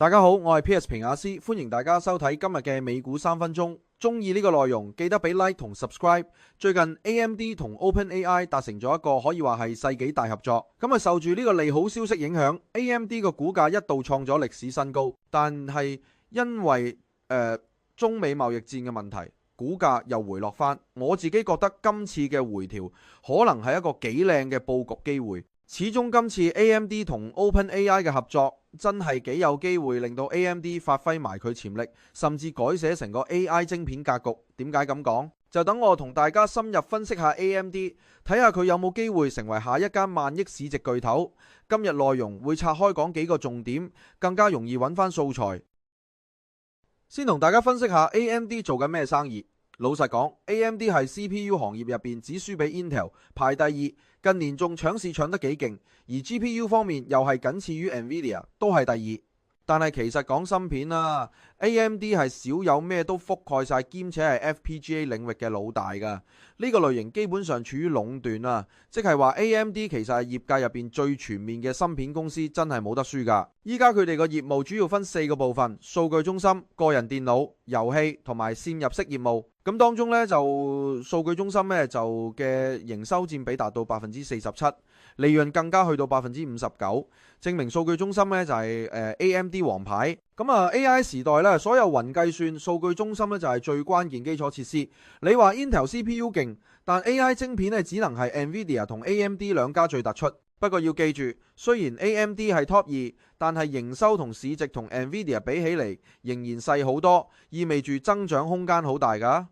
大家好，我係 PS 平亞斯，歡迎大家收睇今日嘅美股3分鐘。中意呢個內容，記得俾 like 同 subscribe。最近 AMD 同 OpenAI 達成咗一個可以話係世紀大合作。受住呢個利好消息影響，AMD 個股價一度創咗歷史新高，但係因為中美貿易戰嘅問題，股價又回落翻。我自己覺得今次嘅回調可能係一個幾靚嘅佈局機會。始終今次 AMD 同 OpenAI 嘅合作真係幾有機會令到 AMD 發揮埋佢潛力，甚至改寫成個 AI 晶片格局。點解咁講？就等我同大家深入分析下 AMD， 睇下佢有冇機會成為下一間萬億市值巨頭。今日內容會拆開講幾個重點，更加容易揾翻素材。先同大家分析下 AMD 做緊咩生意。老實講 ，AMD 係 CPU 行業入邊只輸俾 Intel， 排第二。近年仲搶市搶得幾勁，而 GPU 方面又係僅次於 Nvidia， 都係第二。但係其實講芯片啦 ，AMD 係少有咩都覆蓋晒，兼且係 FPGA 領域嘅老大噶。呢個類型基本上處於壟斷啦，即係話 AMD 其實係業界入邊最全面嘅芯片公司，真係冇得輸噶。依家佢哋個業務主要分4個部分：數據中心、個人電腦、遊戲同埋線入式業務。咁當中呢，就數據中心呢，就嘅營收佔比達到47%，利潤更加去到59%，證明數據中心呢，就係AMD 王牌。AI 時代呢，所有雲計算數據中心呢，就係最關鍵基礎設施。你話 Intel CPU 勁，但 AI 晶片呢，只能係 Nvidia 同 AMD 兩家最突出。不過要記住，雖然 AMD 係 Top 2，但係營收同市值同 Nvidia 比起嚟仍然細好多，意味住增長空間好大㗎。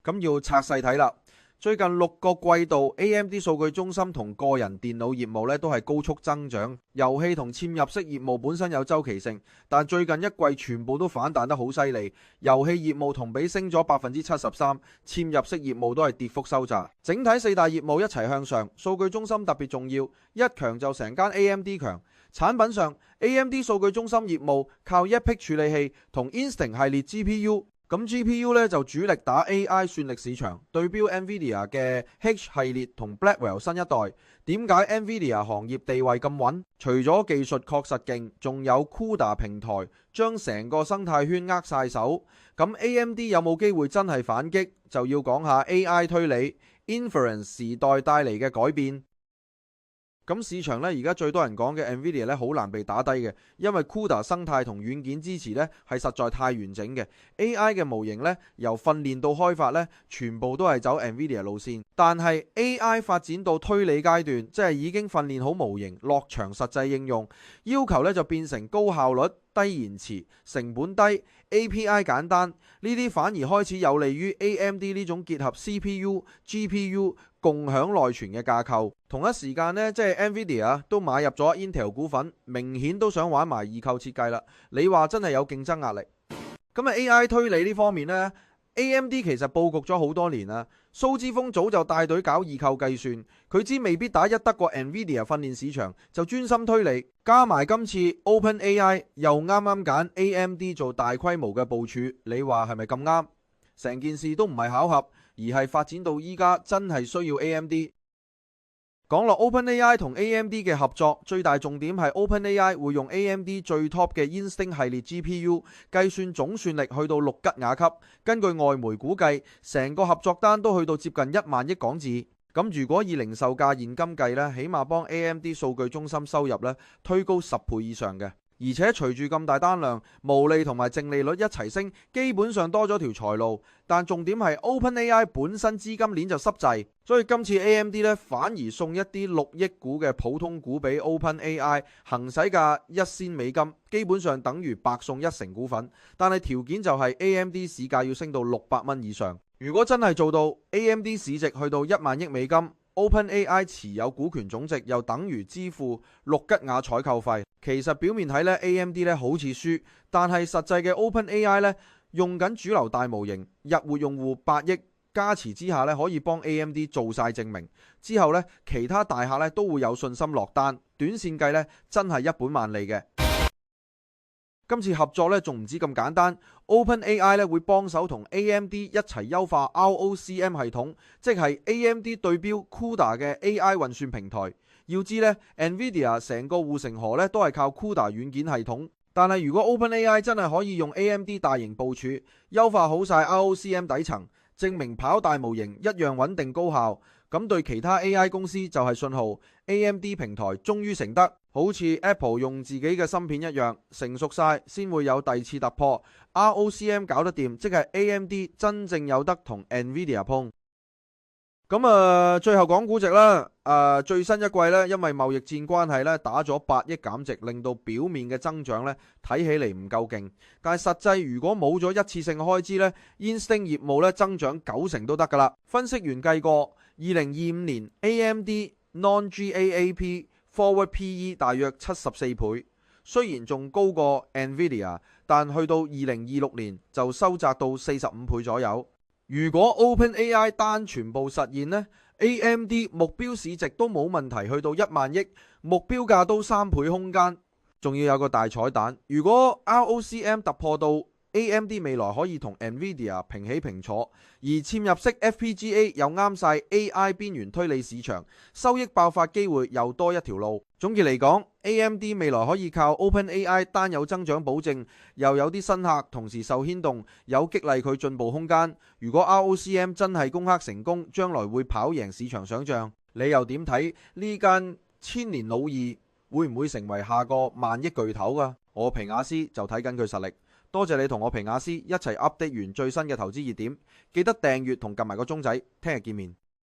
咁要拆細睇啦。最近6個季度 AMD 數據中心同個人電腦業務咧都係高速增長，遊戲同嵌入式業務本身有周期性，但最近一季全部都反彈得好犀利。遊戲業務同比升咗73%，嵌入式業務都係跌幅收窄。整體4大業務一齊向上，數據中心特別重要，一強就成間 AMD 強。產品上 ，AMD 數據中心業務靠1P 處理器同 Instinct 系列 GPU。咁 GPU 咧就主力打 AI 算力市場，對標 Nvidia 嘅 H 系列同 Blackwell 新一代。點解 Nvidia 行業地位咁穩？除咗技術確實勁，仲有 CUDA 平台將成個生態圈握晒手。咁 AMD 有冇機會真係反擊？就要講下 AI 推理 Inference 時代帶嚟嘅改變。咁市場咧而家最多人講嘅 Nvidia 咧好難被打低嘅，因為 CUDA 生態同軟件支持咧係實在太完整嘅。AI 嘅模型咧由訓練到開發咧全部都係走 Nvidia 路線，但係 AI 發展到推理階段，即係已經訓練好模型落場實際應用，要求咧就變成高效率、低延遲、成本低、API 簡單，呢啲反而開始有利於 AMD 呢種結合 CPU、GPU共享內存嘅架構。同一時間呢，即係 Nvidia 都買入咗 Intel 股份，明顯都想玩埋異構設計啦。你話真係有競爭壓力。AI 推理呢方面呢， AMD 其實佈局咗好多年啦。蘇之峰早就帶隊搞異構計算，佢知未必打一得過 Nvidia 訓練市場，就專心推理。加埋今次 OpenAI 又啱啱揀 AMD 做大規模嘅部署，你話係咪咁啱？成件事都唔係巧合，而係發展到依家真係需要 AMD。講落 OpenAI 同 AMD 嘅合作，最大重點係 OpenAI 會用 AMD 最 top 嘅 Instinct 系列 GPU， 計算總算力去到6吉瓦級。根據外媒估計，成個合作單都去到接近1萬億港紙。咁如果以零售價現金計呢，起碼幫 AMD 數據中心收入呢推高10倍以上嘅。而且隨住咁大單量，毛利同埋淨利率一齊升，基本上多咗條財路。但重點係 OpenAI 本身資金鏈就濕滯，所以今次 AMD 咧反而送一啲6億股嘅普通股俾 OpenAI， 行使價1仙美金，基本上等於白送1成股份。但係條件就係 AMD 市價要升到600蚊以上。如果真係做到 AMD 市值去到1萬億美金， OpenAI 持有股權總值又等於支付6吉瓦採購費。其實表面睇咧 AMD 咧好似輸，但係實際嘅 OpenAI 咧用緊主流大模型，日活用戶8億，加持之下咧可以幫 AMD 做晒證明。之後咧其他大客咧都會有信心落單，短線計咧真係一本萬利嘅。今次合作咧仲唔止咁簡單 ，OpenAI 咧會幫手同 AMD 一齊優化 ROCm 系統，即係 AMD 對標 CUDA 嘅 AI 運算平台。要知呢 NVIDIA 成個護城河呢都係靠 CUDA 軟件系統，但係如果 OpenAI 真係可以用 AMD 大型部署，優化好晒 ROCm 底層，證明跑大模型一樣穩定高效，咁對其他 AI 公司就係信號 AMD 平台終於成得，好似 Apple 用自己嘅芯片一樣，成熟晒先會有第二次突破。ROCm 搞得掂，即係 AMD 真正有得同 NVIDIA 碰。咁最後講估值啦。最新一季呢，因為貿易戰關係呢，打咗8億減值，令到表面嘅增長呢睇起嚟唔夠勁。但係實際如果冇咗一次性開支呢， Instinct 業務呢增長90%都得噶啦。分析員計過，2025年 AMD non-GAAP forward PE 大約74倍，雖然仲高過 NVIDIA， 但去到2026年就收窄到45倍左右。如果 OpenAI 單全部實現呢， AMD 目標市值都冇問題去到1萬億，目標價都3倍空間。仲要有個大彩蛋，如果 ROCm 突破到 AMD 未來可以同 NVIDIA 平起平坐，而嵌入式 FPGA 又啱晒 AI 邊緣推理市場，收益爆發機會又多一條路。總結嚟講， AMD 未來可以靠 OpenAI 單有增長保證，又有啲新客同時受牽動，有激勵佢進步空間。如果 ROCm 真係攻克成功，將來會跑贏市場想象。你又點睇呢間千年老二會唔會成為下個萬億巨頭㗎？我皮亞斯就睇緊佢實力。多謝你同我皮亞斯一齊 update 完最新嘅投資熱點，記得訂閱同撳埋個鐘仔，聽日見面。